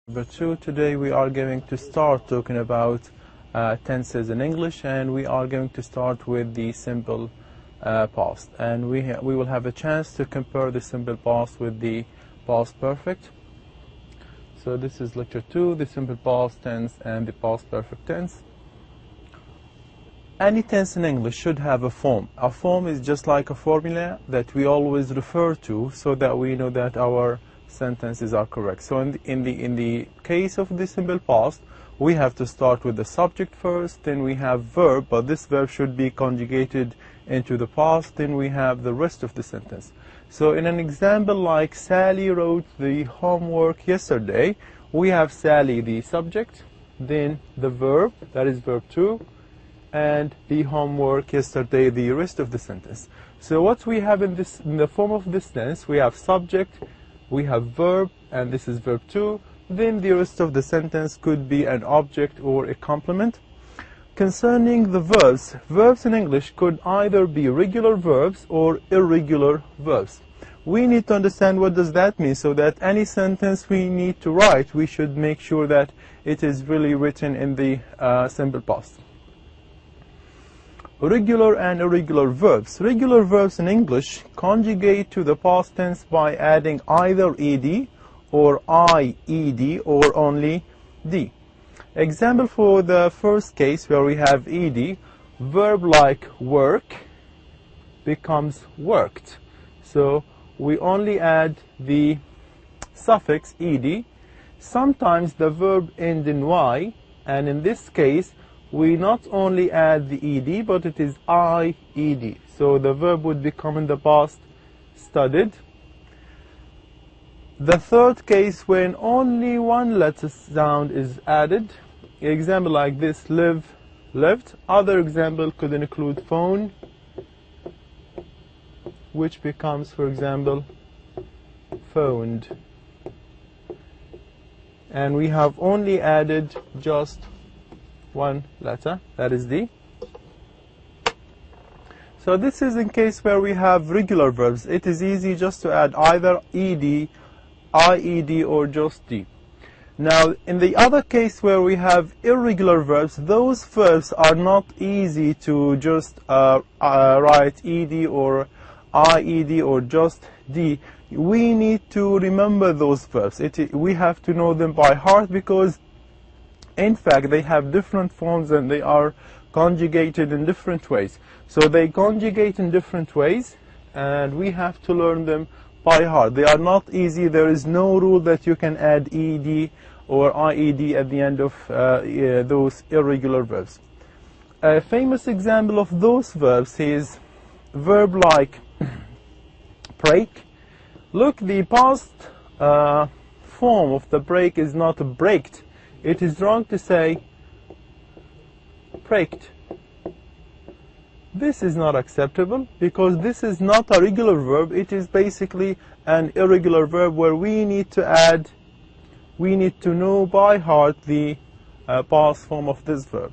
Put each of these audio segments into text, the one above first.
Number 2, today we are going to start talking about tenses in English, and we are going to start with the simple past, and we will have a chance to compare the simple past with the past perfect. So this is lecture 2, the simple past tense and the past perfect tense. Any tense in English should have a form. A form is just like a formula that we always refer to so that we know that our sentences are correct. So in the case of the simple past, we have to start with the subject first, then we have verb, but this verb should be conjugated into the past, then we have the rest of the sentence. So in an example like Sally wrote the homework yesterday, we have Sally the subject, then the verb, that is verb 2, and the homework yesterday, the rest of the sentence. So what we have in the form of this tense, we have subject, we have verb, and this is verb 2. Then the rest of the sentence could be an object or a complement. Concerning the verbs, verbs in English could either be regular verbs or irregular verbs. We need to understand what does that mean, so that any sentence we need to write, we should make sure that it is really written in the simple past. Regular and irregular verbs. Regular verbs in English conjugate to the past tense by adding either ed or ied or only d. Example for the first case where we have ed, verb like work becomes worked. So we only add the suffix ed. Sometimes the verb ends in y, and in this case we not only add the ed, but it is ied. So the verb would become in the past studied. The third case, when only one letter sound is added. Example like this, live, lived. Other example could include phone, which becomes, for example, phoned. And we have only added just one letter, that is D. So this is in case where we have regular verbs. It is easy just to add either ed, ied, or just D. Now in the other case where we have irregular verbs, those verbs are not easy to just write ed or ied or just D. We need to remember those verbs. We have to know them by heart, because in fact they have different forms and they are conjugated in different ways. So they conjugate in different ways and we have to learn them by heart. They are not easy. There is no rule that you can add ed or ied at the end of those irregular verbs. A famous example of those verbs is verb like break. Look, the past form of the break is not braked. It is wrong to say braked. This is not acceptable because this is not a regular verb. It is basically an irregular verb where we need to know by heart the past form of this verb.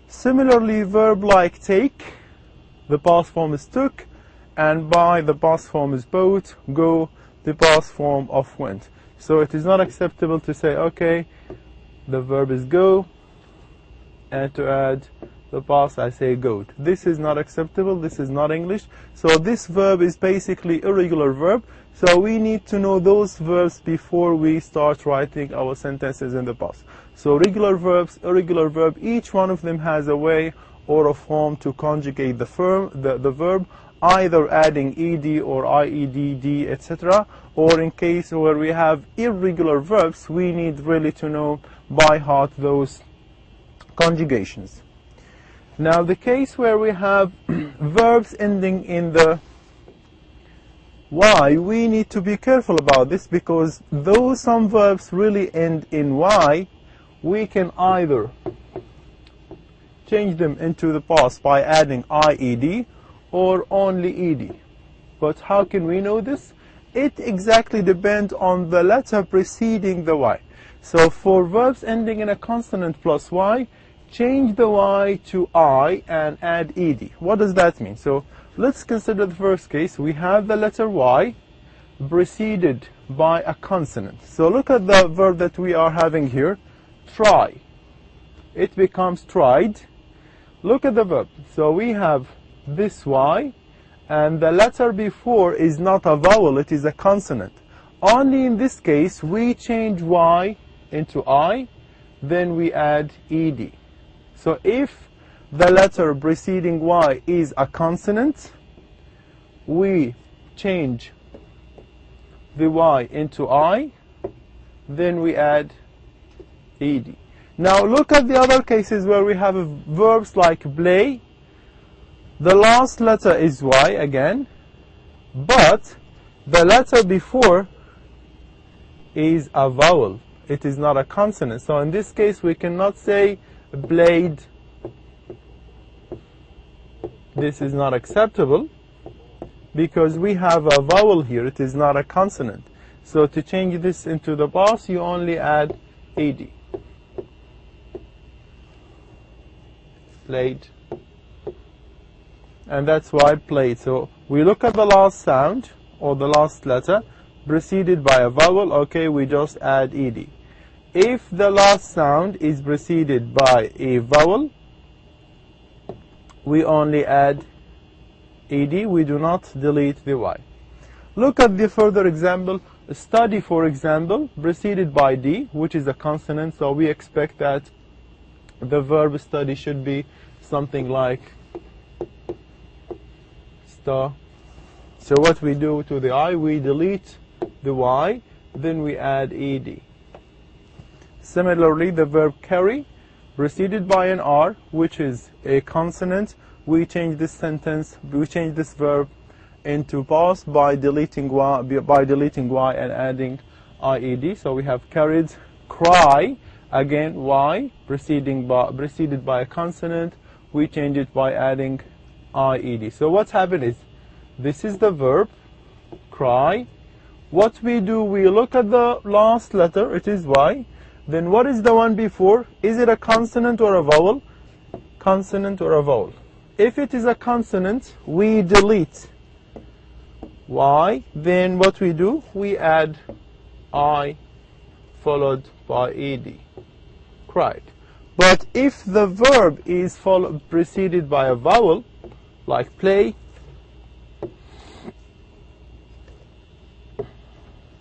Similarly, verb like take, the past form is took, and buy, the past form is bought, go, the past form of went. So it is not acceptable to say, okay, the verb is go, and to add the past I say goat. This is not acceptable. This is not English. So this verb is basically irregular verb. So we need to know those verbs before we start writing our sentences in the past. So regular verbs, irregular verb, each one of them has a way or a form to conjugate the verb, either adding ed or ied, d, etc. Or in case where we have irregular verbs, we need really to know by heart those conjugations. Now the case where we have verbs ending in the y, we need to be careful about this, because though some verbs really end in y, we can either change them into the past by adding ied or only ed. But how can we know this? It exactly depends on the letter preceding the y. So for verbs ending in a consonant plus y, change the y to I and add ed. What does that mean? So let's consider the first case. We have the letter y preceded by a consonant. So look at the verb that we are having here, try. It becomes tried. Look at the verb. So we have this Y, and the letter before is not a vowel, it is a consonant. Only in this case we change Y into I, then we add ed. So if the letter preceding Y is a consonant, we change the Y into I, then we add ed. Now look at the other cases where we have verbs like play. The last letter is Y again, but the letter before is a vowel. It is not a consonant. So in this case we cannot say played. This is not acceptable because we have a vowel here. It is not a consonant. So to change this into the past, you only add ed. Played. And that's why played. So we look at the last sound or the last letter preceded by a vowel. Okay, we just add ed. If the last sound is preceded by a vowel, we only add ed. We do not delete the Y. Look at the further example. Study, for example, preceded by D, which is a consonant, so we expect that the verb study should be something like star. So what we do to the I, we delete the Y, then we add ed. Similarly, the verb carry, preceded by an R, which is a consonant, we change this sentence, we change this verb into past by deleting Y and adding ied. So we have carried. Cry, again Y, preceded by a consonant, we change it by adding ied. So what's happened is, this is the verb, cry. What we do, we look at the last letter, it is Y. Then what is the one before? Is it a consonant or a vowel? Consonant or a vowel. If it is a consonant, we delete Y. Then what we do? We add I followed by ed. Cried. But if the verb is preceded by a vowel, like play,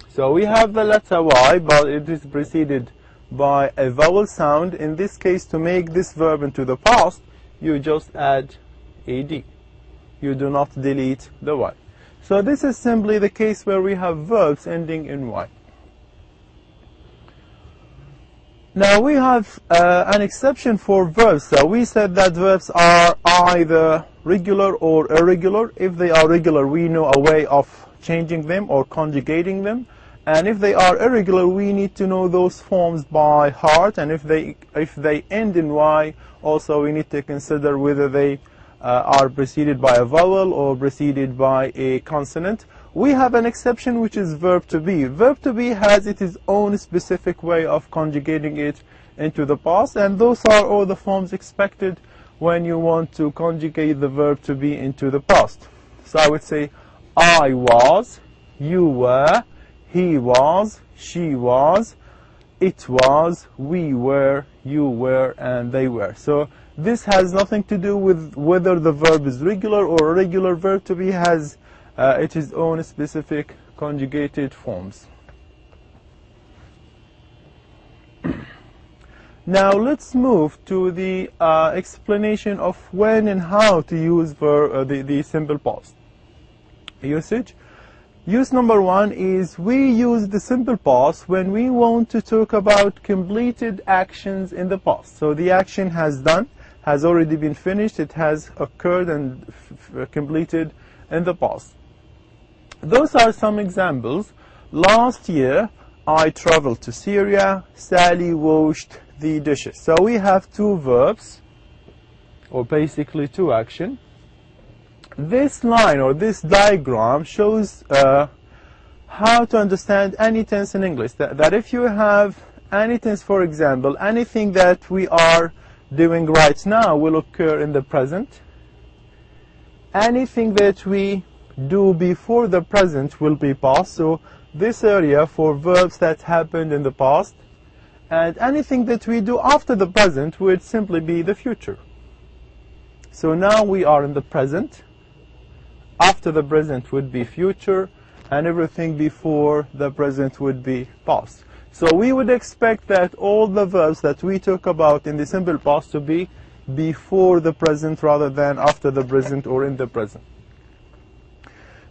so we have the letter Y, but it is preceded by a vowel sound. In this case, to make this verb into the past, you just add ed. You do not delete the Y. So this is simply the case where we have verbs ending in Y. Now we have an exception for verbs. So we said that verbs are either regular or irregular. If they are regular, we know a way of changing them or conjugating them. And if they are irregular, we need to know those forms by heart. And if they end in Y, also we need to consider whether they are preceded by a vowel or preceded by a consonant. We have an exception, which is verb to be. Verb to be has its own specific way of conjugating it into the past, and those are all the forms expected when you want to conjugate the verb to be into the past. So I would say, I was, you were, he was, she was, it was, we were, you were, and they were. So this has nothing to do with whether the verb is regular or irregular. Verb to be has its own specific conjugated forms. Now let's move to the explanation of when and how to use the simple past. Usage. Use number one is we use the simple past when we want to talk about completed actions in the past. So the action has already been finished, it has occurred and completed in the past. Those are some examples. Last year I traveled to Syria, Sally washed the dishes. So we have two verbs, or basically two actions. This line or this diagram shows how to understand any tense in English. That if you have any tense, for example, anything that we are doing right now will occur in the present. Anything that we do before the present will be past. So this area for verbs that happened in the past, and anything that we do after the present would simply be the future. So now we are in the present. After the present would be future, and everything before the present would be past. So we would expect that all the verbs that we talk about in the simple past to be before the present rather than after the present or in the present.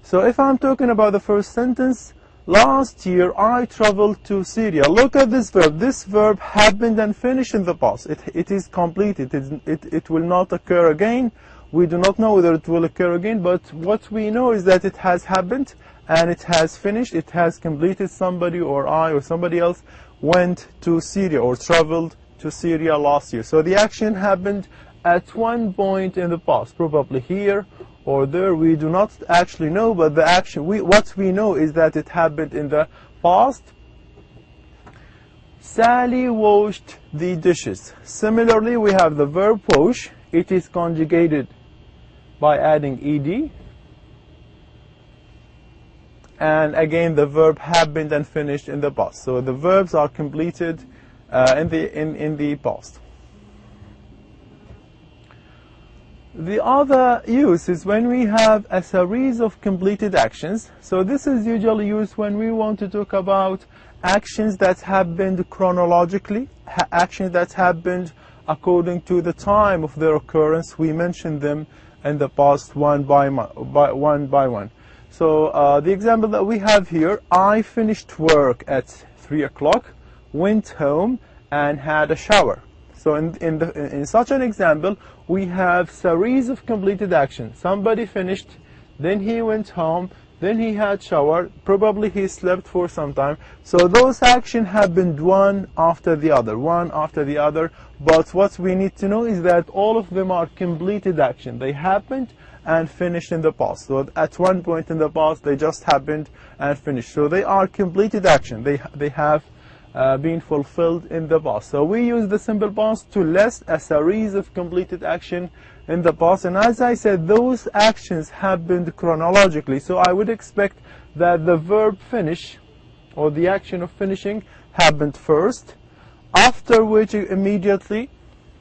So if I'm talking about the first sentence, last year I traveled to Syria. Look at this verb. This verb happened and finished in the past. It is completed. It will not occur again. We do not know whether it will occur again, but what we know is that it has happened and it has finished. It has completed. Somebody or I or somebody else went to Syria or traveled to Syria last year. So the action happened at one point in the past, probably here or there. We do not actually know, but the action, what we know is that it happened in the past. Sally washed the dishes. Similarly, we have the verb wash. It is conjugated by adding ed, and again the verb happened and finished in the past. So the verbs are completed in the past. The other use is when we have a series of completed actions. So this is usually used when we want to talk about actions that happened chronologically, actions that happened according to the time of their occurrence. We mentioned them in the past one by one. So the example that we have here, I finished work at 3 o'clock, went home and had a shower. So in such an example, we have series of completed actions. Somebody finished, then he went home, then he had shower, probably he slept for some time. So those actions happened one after the other. But what we need to know is that all of them are completed action. They happened and finished in the past. So at one point in the past, they just happened and finished. So they are completed action. They have been fulfilled in the past. So we use the simple past to list a series of completed action in the past. And as I said, those actions happened chronologically. So I would expect that the verb finish, or the action of finishing, happened first, after which immediately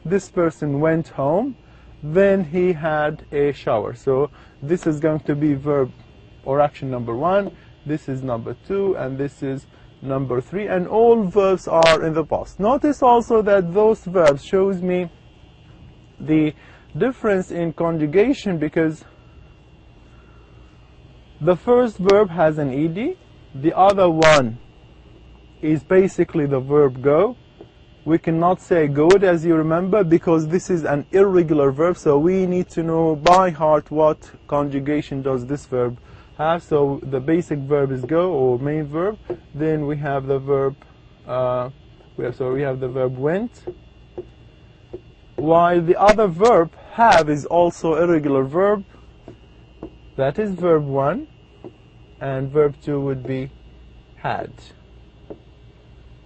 this person went home, then he had a shower. So this is going to be verb or action number 1, this is number 2, and this is number 3, and all verbs are in the past. Notice also that those verbs shows me the difference in conjugation, because the first verb has an ed, the other one is basically the verb go. We cannot say good, as you remember, because this is an irregular verb, so we need to know by heart what conjugation does this verb have. So the basic verb is go, or main verb. Then we have the verb we have the verb went, while the other verb have is also irregular verb. That is verb 1, and verb 2 would be had.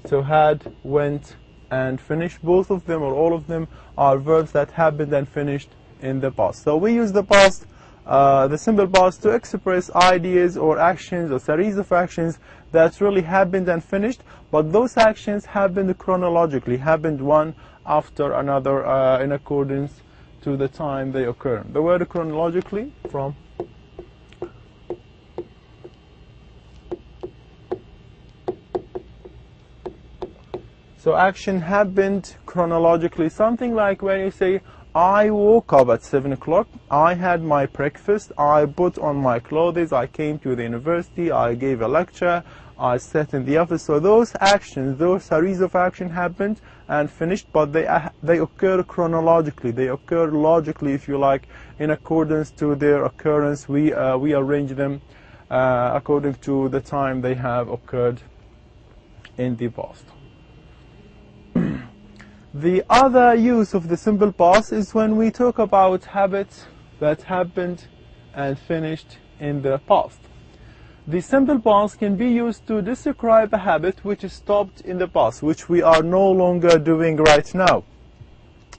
So had, went, and finished, both of them or all of them are verbs that happened and finished in the past. So we use the past, the simple past, to express ideas or actions or series of actions that really happened and finished, but those actions happened chronologically, happened one after another in accordance to the time they occur. The word chronologically from so action happened chronologically, something like when you say, I woke up at 7 o'clock, I had my breakfast, I put on my clothes, I came to the university, I gave a lecture, I sat in the office. So those actions, those series of action happened and finished, but they occur chronologically. They occur logically, if you like, in accordance to their occurrence. We arrange them according to the time they have occurred in the past. The other use of the simple past is when we talk about habits that happened and finished in the past. The simple past can be used to describe a habit which stopped in the past, which we are no longer doing right now.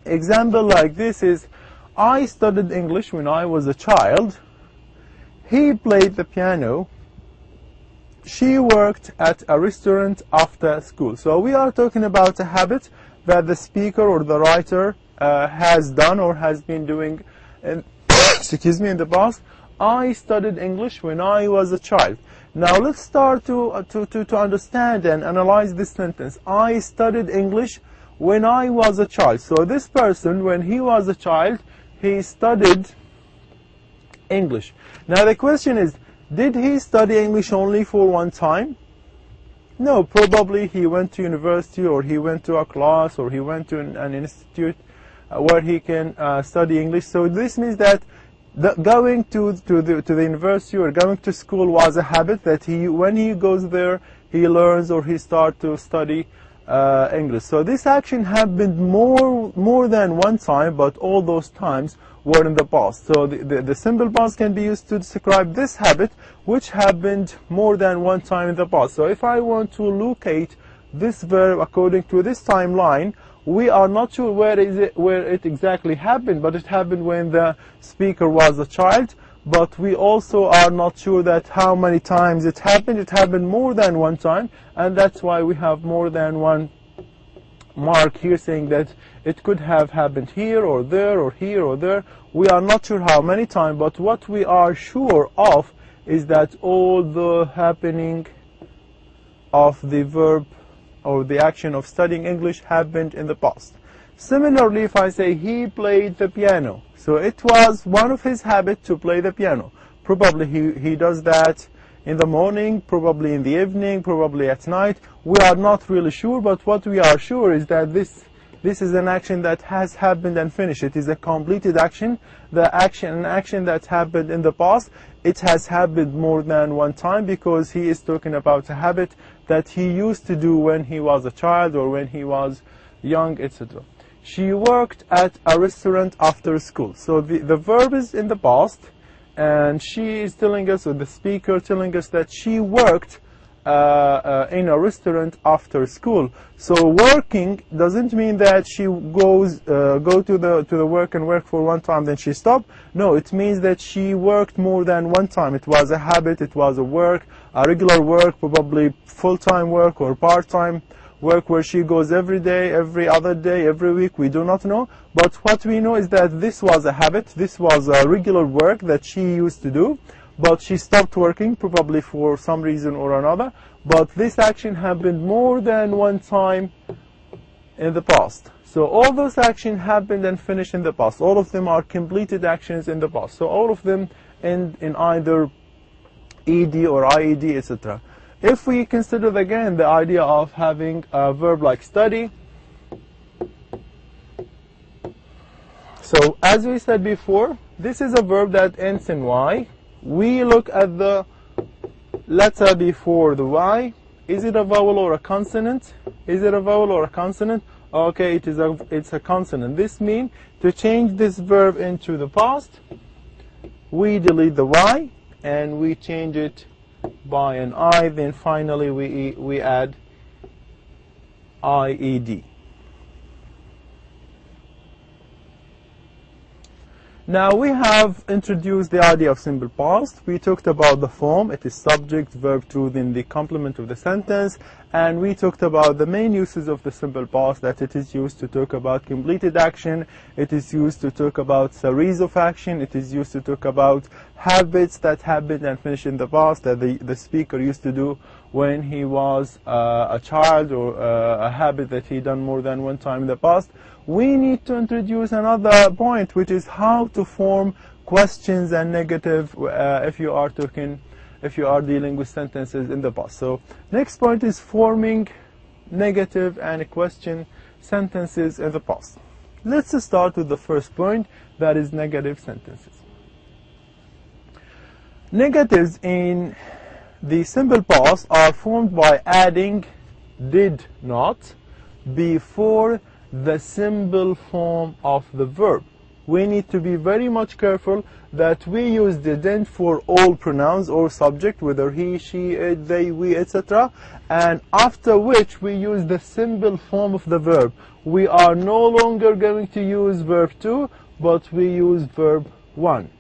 Example like this is, I studied English when I was a child. He played the piano she worked at a restaurant after school. So we are talking about a habit that the speaker or the writer has done or has been doing in, excuse me, in the past. I studied English when I was a child. Now let's start to understand and analyze this sentence. I studied English when I was a child. So this person, when he was a child, he studied English. Now the question is, did he study English only for one time? No, probably he went to university, or he went to a class, or he went to an institute where he can study English. So this means that going to the university or going to school was a habit that when he goes there, he learns or he starts to study English. So this action happened more than one time, but all those times were in the past. So the simple past can be used to describe this habit which happened more than one time in the past. So if I want to locate this verb according to this timeline, we are not sure where it exactly happened, but it happened when the speaker was a child. But we also are not sure that how many times it happened. It happened more than one time, and that's why we have more than one mark here saying that it could have happened here or there or here or there. We are not sure how many times, but what we are sure of is that all the happening of the verb or the action of studying English happened in the past. Similarly, if I say he played the piano, so it was one of his habits to play the piano. Probably he does that in the morning, probably in the evening, probably at night. We are not really sure, but what we are sure is that this is an action that has happened and finished. It is a completed action. An action that happened in the past. It has happened more than one time because he is talking about a habit that he used to do when he was a child or when he was young, etc. She worked at a restaurant after school. So the verb is in the past, and she is telling us, or the speaker telling us, that she worked in a restaurant after school. So working doesn't mean that she go to the work and work for one time then she stopped. No, it means that she worked more than one time. It was a habit, it was a work, a regular work, probably full-time work or part-time work where she goes every day, every other day, every week. We do not know, but what we know is that this was a habit, this was a regular work that she used to do, but she stopped working probably for some reason or another. But this action happened more than one time in the past. So all those actions happened and finished in the past. All of them are completed actions in the past. So all of them end in either ed or ied, etc. If we consider again the idea of having a verb like study, so as we said before, this is a verb that ends in y. We look at the letter before the y. Is it a vowel or a consonant? Is it a vowel or a consonant? Okay, it's a consonant. This means to change this verb into the past, we delete the y and we change it by an I, then finally we add IED. Now we have introduced the idea of simple past. We talked about the form. It is subject, verb to, then the complement of the sentence. And we talked about the main uses of the simple past, that it is used to talk about completed action. It is used to talk about series of action. It is used to talk about habits that happened and finished in the past that the speaker used to do when he was a child, or a habit that he done more than one time in the past. We need to introduce another point, which is how to form questions and negative if you are dealing with sentences in the past. So next point is forming negative and question sentences in the past. Let's start with the first point, that is negative sentences. Negatives in the simple past are formed by adding did not before the simple form of the verb. We need to be very much careful that we use didn't for all pronouns or subject, whether he, she, it, they, we, etc. And after which we use the simple form of the verb. We are no longer going to use verb 2, but we use verb 1.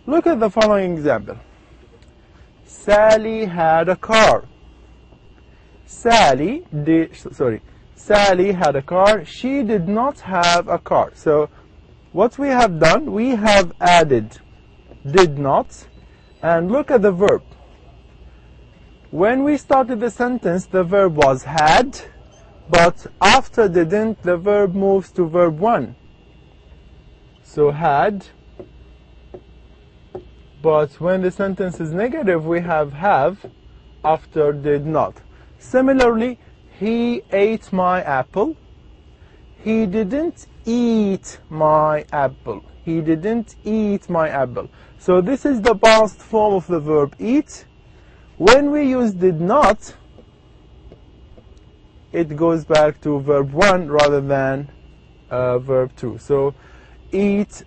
Look at the following example. Sally had a car. Sally had a car. She did not have a car. So what we have done, we have added did not, and look at the verb. When we started the sentence, the verb was had, but after didn't, the verb moves to verb 1. So had, but when the sentence is negative, we have after did not. Similarly, he ate my apple. He didn't eat my apple. He didn't eat my apple. So this is the past form of the verb eat. When we use did not, it goes back to verb 1 rather than verb 2. So eat,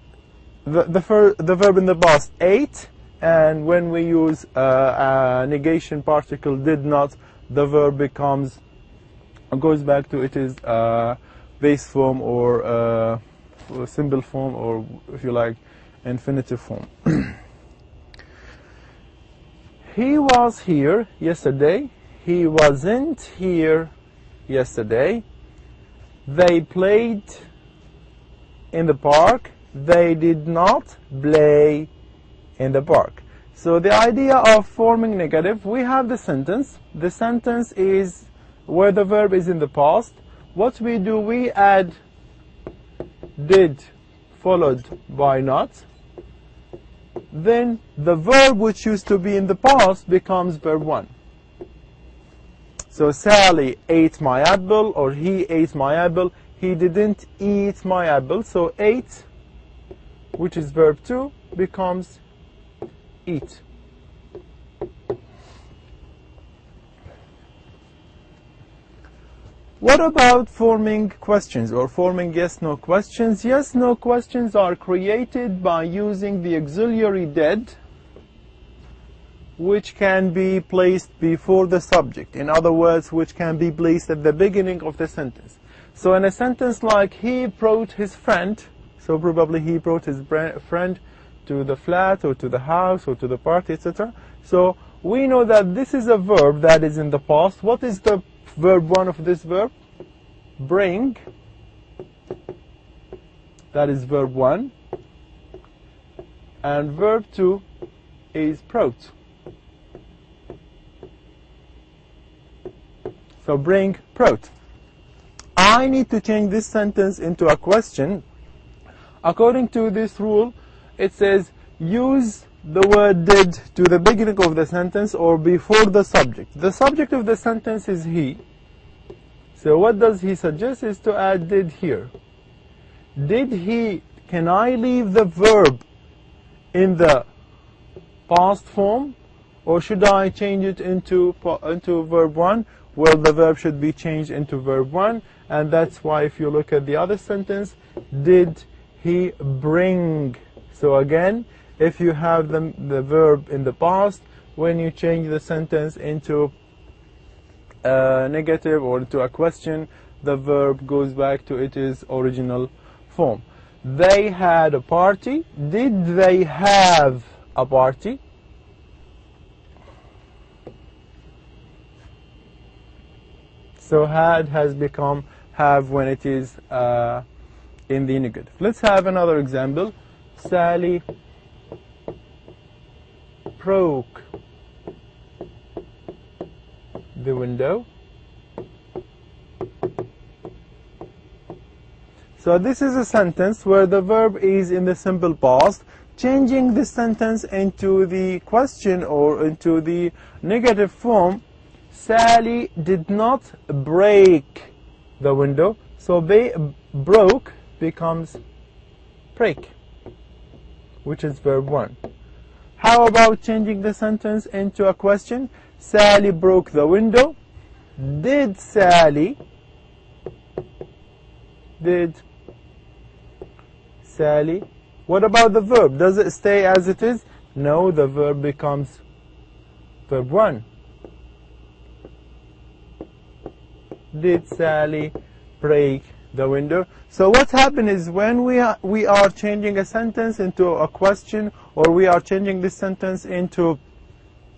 the verb in the past ate, and when we use a negation particle did not, the verb goes back to its base form or symbol form, or if you like, infinitive form. He was here yesterday. He wasn't here yesterday. They played in the park. They did not play in the park. So the idea of forming negative, we have the sentence. The sentence is where the verb is in the past. What we do, we add did followed by not. Then the verb which used to be in the past becomes verb 1. So Sally ate my apple, or he ate my apple. He didn't eat my apple. So ate, which is verb 2, becomes eat. What about forming questions or forming yes-no questions? Yes-no questions are created by using the auxiliary did, which can be placed before the subject. In other words, which can be placed at the beginning of the sentence. So in a sentence like he brought his friend, so probably he brought his friend to the flat or to the house or to the party, etc. So we know that this is a verb that is in the past. What is the verb 1 of this verb? Bring. That is verb 1. And verb 2 is brought. So bring, brought. I need to change this sentence into a question. According to this rule, it says use the word did to the beginning of the sentence or before the subject. The subject of the sentence is he. So what does he suggest is to add did here. Did he, can I leave the verb in the past form, or should I change it into verb 1? Well, the verb should be changed into verb 1, and that's why if you look at the other sentence, did he bring? So again, if you have the verb in the past, when you change the sentence into negative or into a question, the verb goes back to its original form. They had a party. Did they have a party? So had has become have when it is in the negative. Let's have another example. Sally broke the window. So this is a sentence where the verb is in the simple past. Changing this sentence into the question or into the negative form, Sally did not break the window. So broke becomes break, which is verb 1. How about changing the sentence into a question? Sally broke the window. Did Sally What about the verb? Does it stay as it is? No, the verb becomes verb 1. Did Sally break the window? So what happened is when we are changing a sentence into a question, or we are changing this sentence into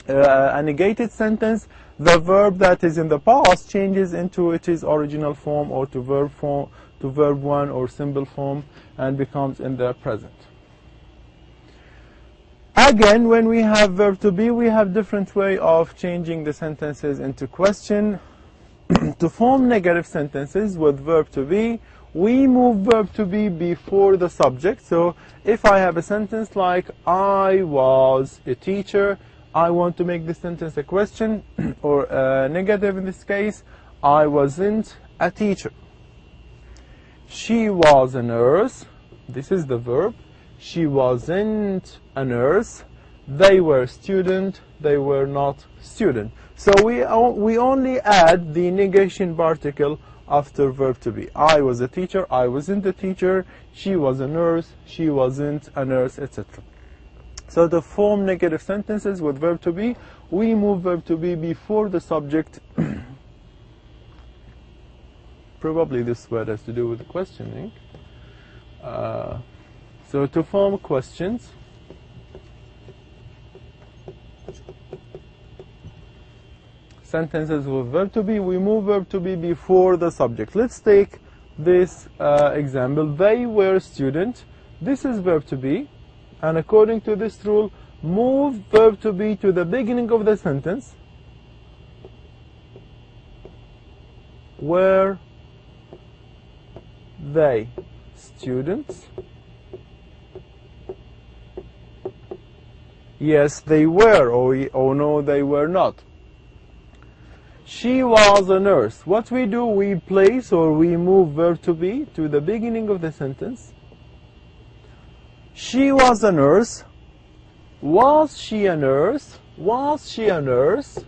a negated sentence, the verb that is in the past changes into its original form or to verb 1 or simple form and becomes in the present. Again, when we have verb to be, we have different way of changing the sentences into question. To form negative sentences with verb to be, we move verb to be before the subject. So if I have a sentence like I was a teacher, I want to make this sentence a question or a negative in this case. I wasn't a teacher. She was a nurse. This is the verb. She wasn't a nurse. They were student. They were not student. So we only add the negation particle after verb to be. I was a teacher. I wasn't a teacher. She was a nurse. She wasn't a nurse, etc. So to form negative sentences with verb to be, we move verb to be before the subject. Probably this word has to do with the questioning. So to form questions, sentences with verb to be, we move verb to be before the subject. Let's take this example. They were student. This is verb to be. And according to this rule, move verb to be to the beginning of the sentence. Were they students? Yes, they were, or no, they were not. She was a nurse. What we do, we place or we move verb to be to the beginning of the sentence. She was a nurse. Was she a nurse? Was she a nurse?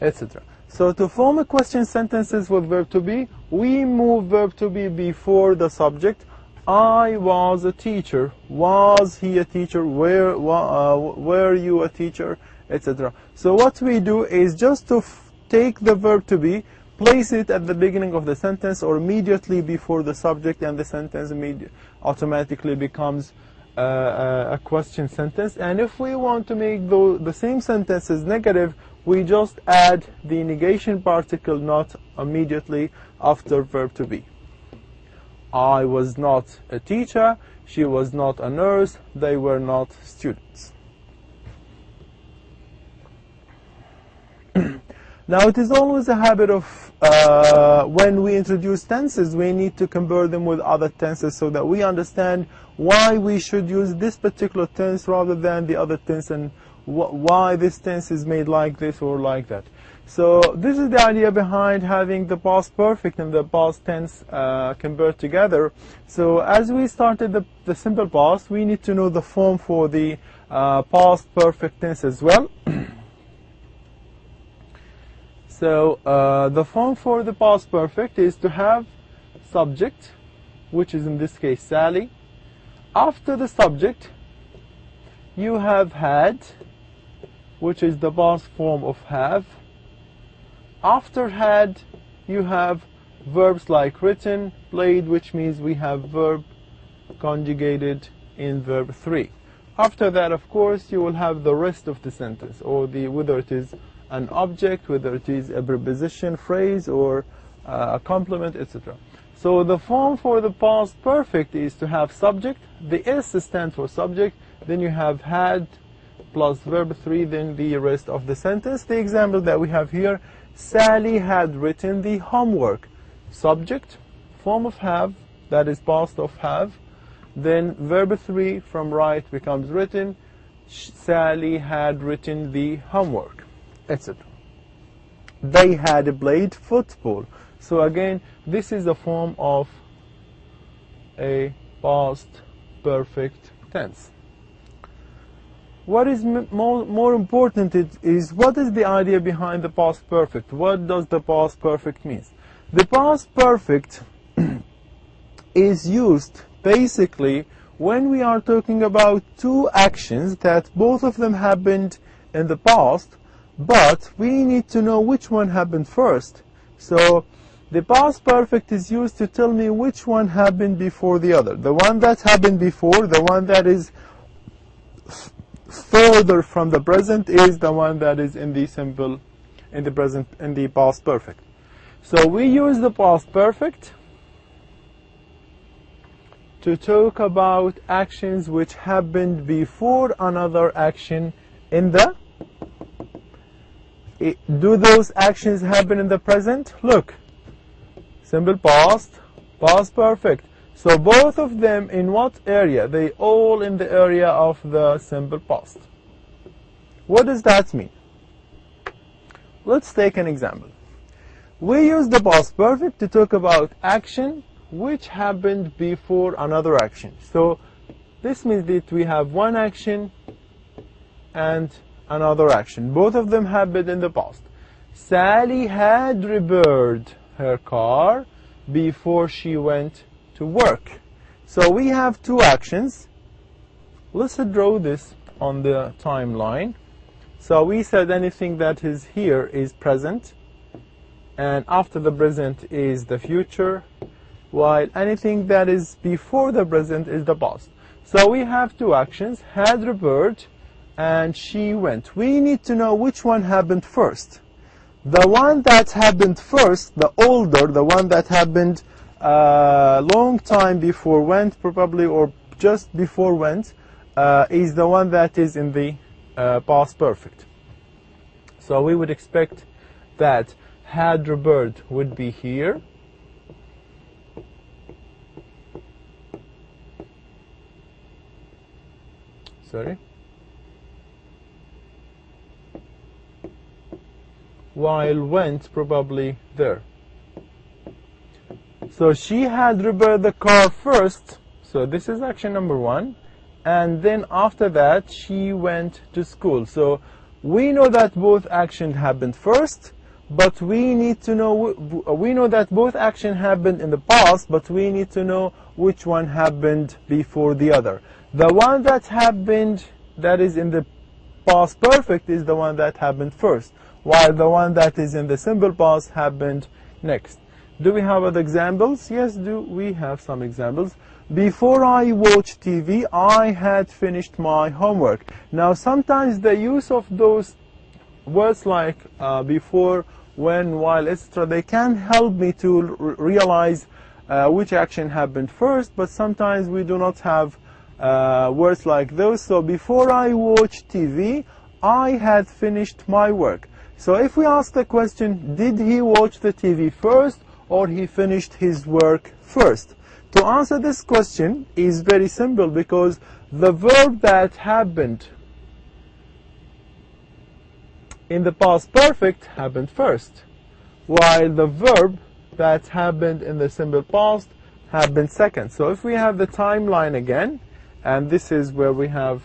Etc. So to form a question sentences with verb to be, we move verb to be before the subject. I was a teacher. Was he a teacher? Were you a teacher? Etc. So what we do is just to take the verb to be, place it at the beginning of the sentence or immediately before the subject, and the sentence automatically becomes a question sentence. And if we want to make the same sentences negative, we just add the negation particle not immediately after verb to be. I was not a teacher. She was not a nurse. They were not students. Now, it is always a habit of when we introduce tenses, we need to compare them with other tenses so that we understand why we should use this particular tense rather than the other tense, and why this tense is made like this or like that. So this is the idea behind having the past perfect and the past tense compared together. So as we started the simple past, we need to know the form for the past perfect tense as well. So the form for the past perfect is to have subject, which is in this case Sally. After the subject, you have had, which is the past form of have. After had, you have verbs like written, played, which means we have verb conjugated in verb 3. After that, of course, you will have the rest of the sentence, or whether it is an object, whether it is a preposition, phrase, or a complement, etc. So the form for the past perfect is to have subject. The S stands for subject. Then you have had plus verb 3, then the rest of the sentence. The example that we have here, Sally had written the homework. Subject, form of have, that is past of have. Then verb 3 from write becomes written. Sally had written the homework, etc. They had played football. So again, this is a form of a past perfect tense. What is more important is what is the idea behind the past perfect? What does the past perfect mean? The past perfect is used basically when we are talking about two actions that both of them happened in the past, but we need to know which one happened first. So The past perfect is used to tell me which one happened before the other. The one that happened before, the one that is further from the present, is the one that is in the simple, in the present, in the past perfect. So we use the past perfect to talk about actions which happened before another action in the... Do those actions happen in the present? Look, simple past, past perfect. So both of them in what area? They all in the area of the simple past. What does that mean? Let's take an example. We use the past perfect to talk about action which happened before another action. So this means that we have one action and another action. Both of them happened in the past. Sally had repaired her car before she went to work. So we have two actions. Let's draw this on the timeline. So we said anything that is here is present, and after the present is the future, while anything that is before the present is the past. So we have two actions, had repaired and she went. We need to know which one happened first. The one that happened first, the older, the one that happened a long time before went, probably, or just before went, is the one that is in the past perfect. So we would expect that had repaired would be here. Sorry. While went probably there. So she had repaired the car first. So this is action number one. And then after that she went to school. So we know that both actions happened first, but we need to know, we know that both actions happened in the past, but we need to know which one happened before the other. The one that happened, that is in the past perfect, is the one that happened first, while the one that is in the simple past happened next. Do we have other examples? Yes, we have some examples. Before I watched TV, I had finished my homework. Now sometimes the use of those words like before, when, while, etc., they can help me to realize which action happened first, but sometimes we do not have words like those. So before I watched TV, I had finished my work. So if we ask the question, did he watch the TV first or he finished his work first? To answer this question is very simple, because the verb that happened in the past perfect happened first, while the verb that happened in the simple past happened second. So if we have the timeline again, and this is where we have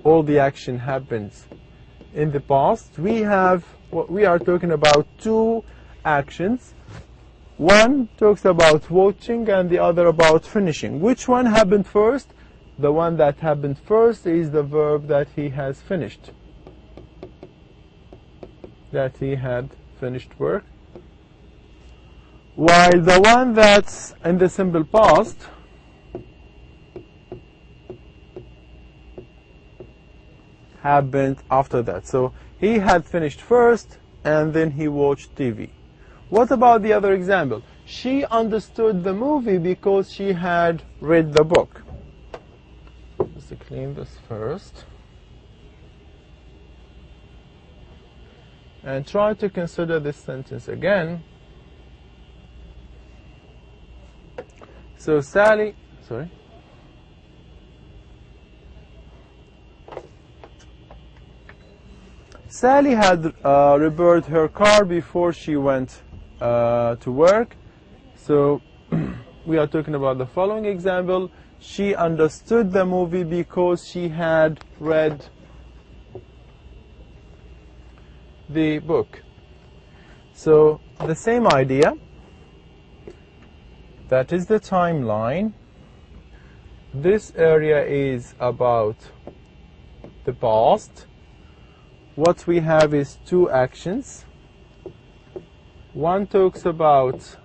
all the action happens in the past, we have what we are talking about, two actions. One talks about watching and the other about finishing. Which one happened first? The one that happened first is the verb that he has finished, that he had finished work, while the one that's in the simple past happened after that. So he had finished first and then he watched TV. What about the other example? She understood the movie because she had read the book. Let's clean this first. And try to consider this sentence again. So Sally had repaired her car before she went to work. So we are talking about the following example. She understood the movie because she had read the book. So the same idea, that is the timeline. This area is about the past. What we have is two actions. One talks about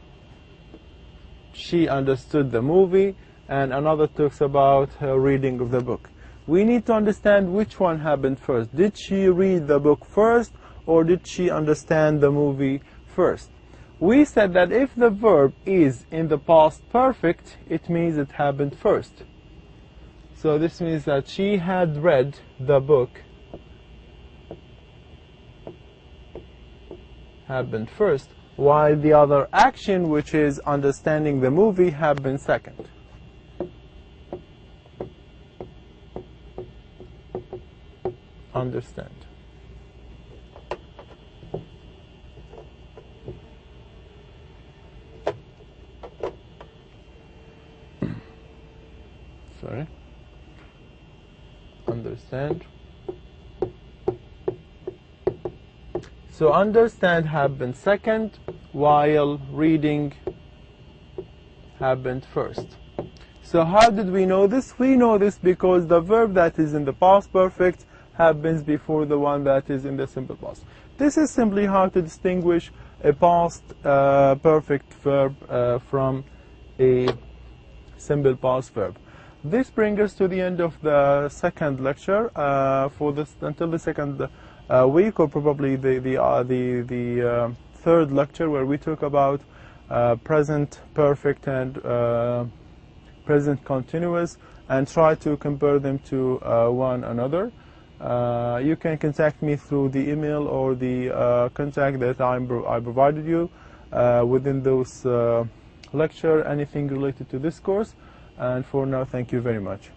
she understood the movie, and another talks about her reading of the book. We need to understand which one happened first. Did she read the book first, or did she understand the movie first? We said that if the verb is in the past perfect, it means it happened first. So this means that she had read the book happened first, while the other action, which is understanding the movie, happened second. Understand. Sorry. Understand. So understand happened second, while reading happened first. So how did we know this? We know this because the verb that is in the past perfect happens before the one that is in the simple past. This is simply how to distinguish a past perfect verb from a simple past verb. This brings us to the end of the second lecture for this until the second week, or probably the third lecture, where we talk about present perfect and present continuous, and try to compare them to one another. You can contact me through the email or the contact that I provided you within those lecture, anything related to this course. And for now, thank you very much.